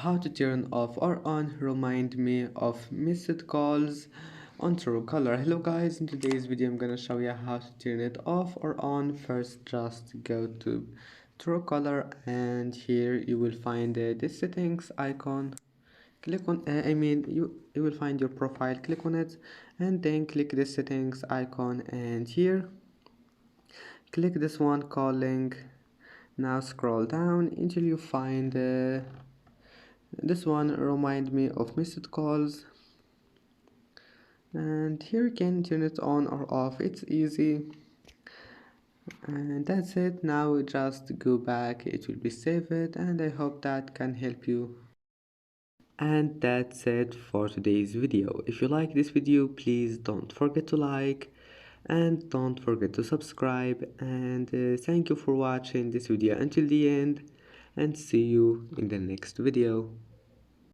How to turn off or on remind me of missed calls on Truecaller. Hello guys, in today's video I'm gonna show you how to turn it off or on. First, just go to Truecaller and here you will find the settings icon. Click on you will find your profile, click on it and then click the settings icon, and here click this one calling. Now scroll down until you find this one remind me of missed calls, and here you can turn it on or off. It's easy, and that's it. Now just go back, it will be saved, and I hope that can help you. And that's it for today's video. If you like this video, please don't forget to like and don't forget to subscribe, and thank you for watching this video until the end, and see you in the next video.